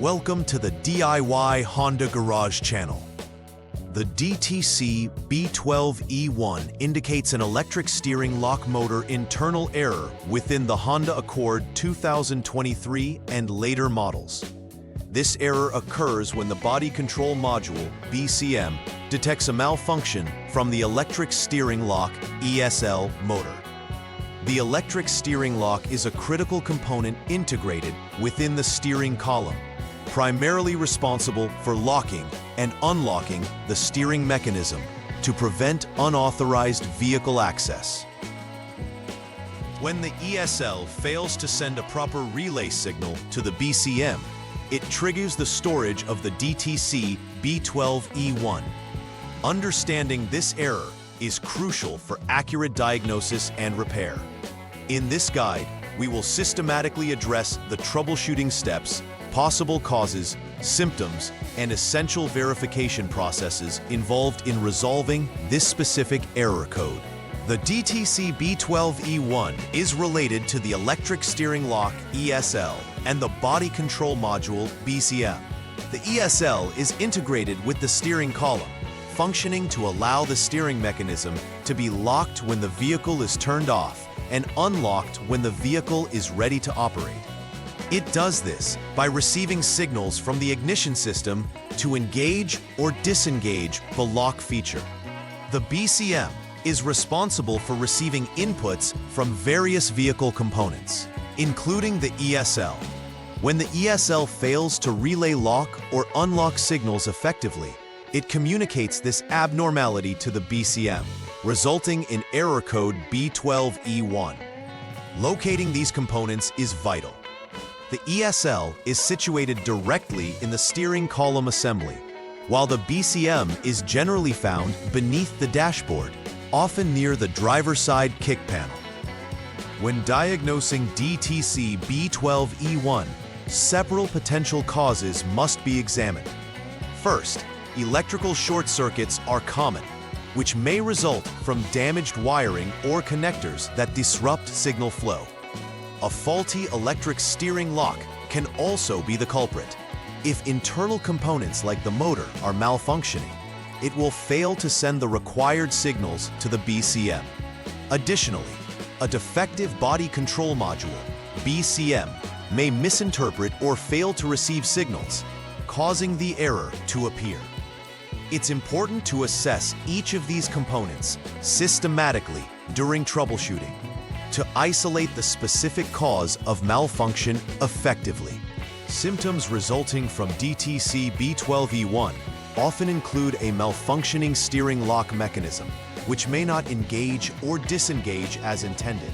Welcome to the DIY Honda Garage channel. The DTC B12E1 indicates an electric steering lock motor internal error within the Honda Accord 2023 and later models. This error occurs when the body control module, BCM, detects a malfunction from the electric steering lock, ESL, motor. The electric steering lock is a critical component integrated within the steering column, primarily responsible for locking and unlocking the steering mechanism to prevent unauthorized vehicle access. When the ESL fails to send a proper relay signal to the BCM, it triggers the storage of the DTC B12E1. Understanding this error is crucial for accurate diagnosis and repair. In this guide, we will systematically address the troubleshooting steps, possible causes, symptoms, and essential verification processes involved in resolving this specific error code. The DTC B12E1 is related to the electric steering lock, ESL, and the body control module, BCM. The ESL is integrated with the steering column, functioning to allow the steering mechanism to be locked when the vehicle is turned off and unlocked when the vehicle is ready to operate. It does this by receiving signals from the ignition system to engage or disengage the lock feature. The BCM is responsible for receiving inputs from various vehicle components, including the ESL. When the ESL fails to relay lock or unlock signals effectively, it communicates this abnormality to the BCM, resulting in error code B12E1. Locating these components is vital. The ESL is situated directly in the steering column assembly, while the BCM is generally found beneath the dashboard, often near the driver's side kick panel. When diagnosing DTC B12E1, several potential causes must be examined. First, electrical short circuits are common, which may result from damaged wiring or connectors that disrupt signal flow. A faulty electric steering lock can also be the culprit. If internal components like the motor are malfunctioning, it will fail to send the required signals to the BCM. Additionally, a defective body control module, BCM, may misinterpret or fail to receive signals, causing the error to appear. It's important to assess each of these components systematically during troubleshooting to isolate the specific cause of malfunction effectively. Symptoms resulting from DTC B12E1 often include a malfunctioning steering lock mechanism, which may not engage or disengage as intended.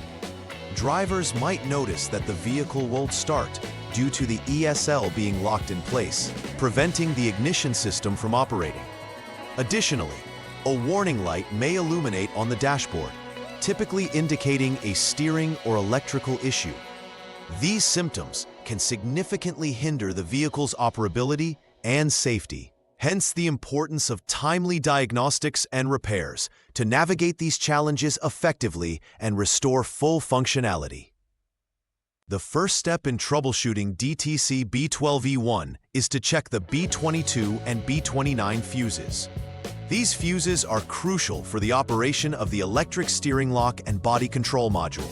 Drivers might notice that the vehicle won't start due to the ESL being locked in place, preventing the ignition system from operating. Additionally, a warning light may illuminate on the dashboard, typically indicating a steering or electrical issue. These symptoms can significantly hinder the vehicle's operability and safety. Hence the importance of timely diagnostics and repairs to navigate these challenges effectively and restore full functionality. The first step in troubleshooting DTC B12E1 is to check the B22 and B29 fuses. These fuses are crucial for the operation of the electric steering lock and body control module.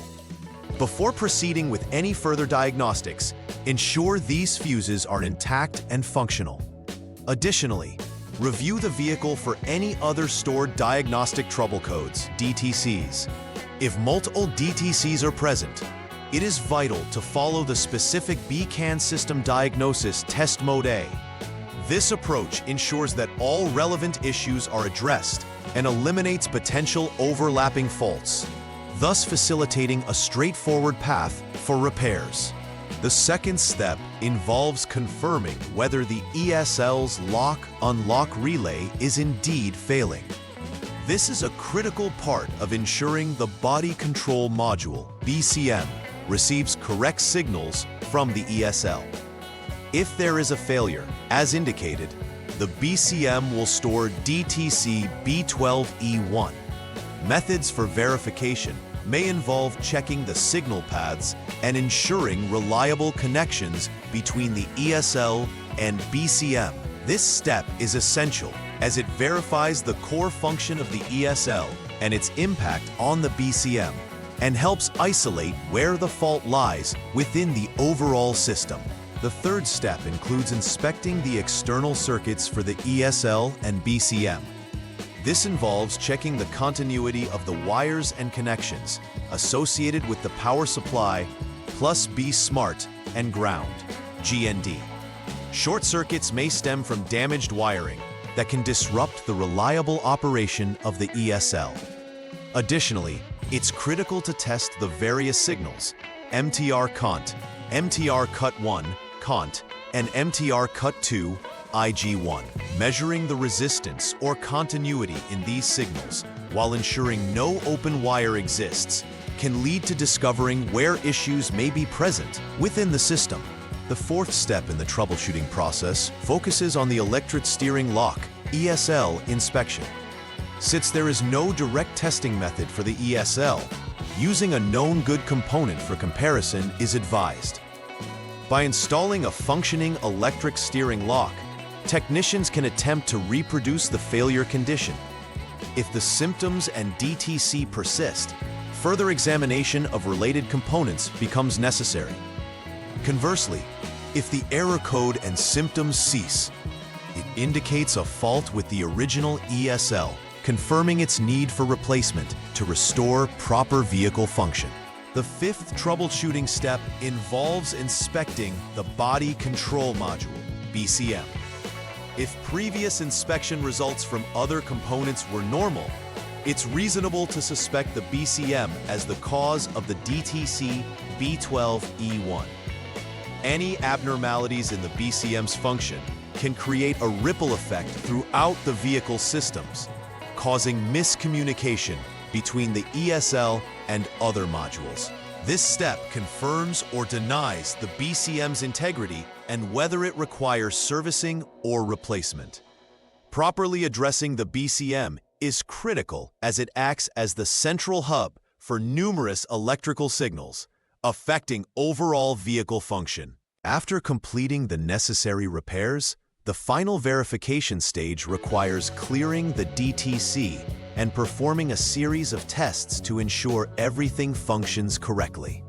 Before proceeding with any further diagnostics, ensure these fuses are intact and functional. Additionally, review the vehicle for any other stored diagnostic trouble codes, DTCs. If multiple DTCs are present, it is vital to follow the specific BCAN system diagnosis test mode A. This approach ensures that all relevant issues are addressed and eliminates potential overlapping faults, thus facilitating a straightforward path for repairs. The second step involves confirming whether the ESL's lock-unlock relay is indeed failing. This is a critical part of ensuring the body control module, BCM, receives correct signals from the ESL. If there is a failure, as indicated, the BCM will store DTC B12E1. Methods for verification may involve checking the signal paths and ensuring reliable connections between the ESL and BCM. This step is essential as it verifies the core function of the ESL and its impact on the BCM, and helps isolate where the fault lies within the overall system. The third step includes inspecting the external circuits for the ESL and BCM. This involves checking the continuity of the wires and connections associated with the power supply plus B Smart and ground, GND. Short circuits may stem from damaged wiring that can disrupt the reliable operation of the ESL. Additionally, it's critical to test the various signals, MTR CONT, MTR CUT1, CONT, and MTR CUT2, IG1, measuring the resistance or continuity in these signals while ensuring no open wire exists can lead to discovering where issues may be present within the system. The fourth step in the troubleshooting process focuses on the electric steering lock, ESL, inspection. Since there is no direct testing method for the ESL, using a known good component for comparison is advised. By installing a functioning electric steering lock, technicians can attempt to reproduce the failure condition. If the symptoms and DTC persist, further examination of related components becomes necessary. Conversely, if the error code and symptoms cease, it indicates a fault with the original ESL, confirming its need for replacement to restore proper vehicle function. The fifth troubleshooting step involves inspecting the body control module, BCM. If previous inspection results from other components were normal, it's reasonable to suspect the BCM as the cause of the DTC B12E1. Any abnormalities in the BCM's function can create a ripple effect throughout the vehicle systems, causing miscommunication between the ESL and other modules. This step confirms or denies the BCM's integrity and whether it requires servicing or replacement. Properly addressing the BCM is critical as it acts as the central hub for numerous electrical signals, affecting overall vehicle function. After completing the necessary repairs, the final verification stage requires clearing the DTC and performing a series of tests to ensure everything functions correctly.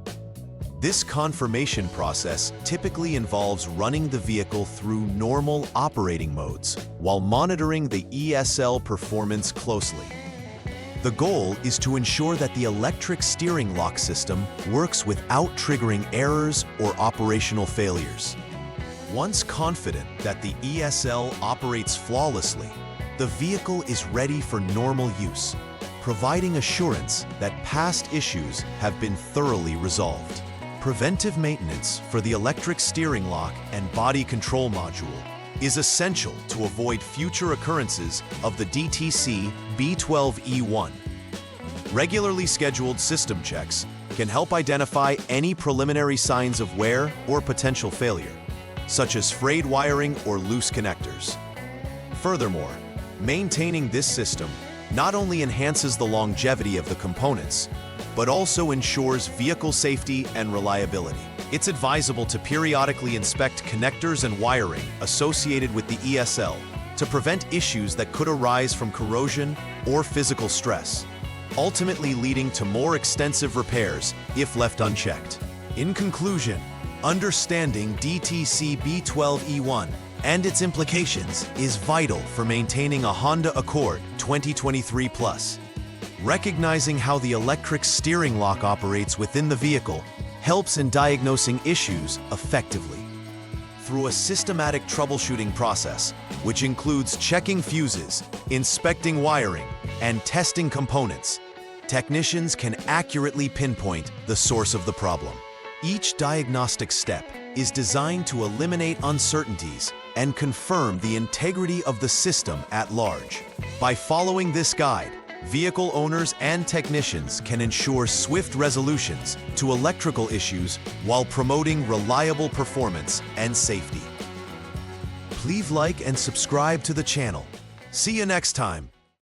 This confirmation process typically involves running the vehicle through normal operating modes while monitoring the ESL performance closely. The goal is to ensure that the electric steering lock system works without triggering errors or operational failures. Once confident that the ESL operates flawlessly, the vehicle is ready for normal use, providing assurance that past issues have been thoroughly resolved. Preventive maintenance for the electric steering lock and body control module is essential to avoid future occurrences of the DTC B12E1. Regularly scheduled system checks can help identify any preliminary signs of wear or potential failure, such as frayed wiring or loose connectors. Furthermore, maintaining this system not only enhances the longevity of the components, but also ensures vehicle safety and reliability. It's advisable to periodically inspect connectors and wiring associated with the ESL to prevent issues that could arise from corrosion or physical stress, ultimately leading to more extensive repairs if left unchecked. In conclusion, understanding DTC B12E1 and its implications is vital for maintaining a Honda Accord 2023 Plus. Recognizing how the electric steering lock operates within the vehicle helps in diagnosing issues effectively. Through a systematic troubleshooting process, which includes checking fuses, inspecting wiring, and testing components, technicians can accurately pinpoint the source of the problem. Each diagnostic step is designed to eliminate uncertainties and confirm the integrity of the system at large. By following this guide, vehicle owners and technicians can ensure swift resolutions to electrical issues while promoting reliable performance and safety. Please like and subscribe to the channel. See you next time.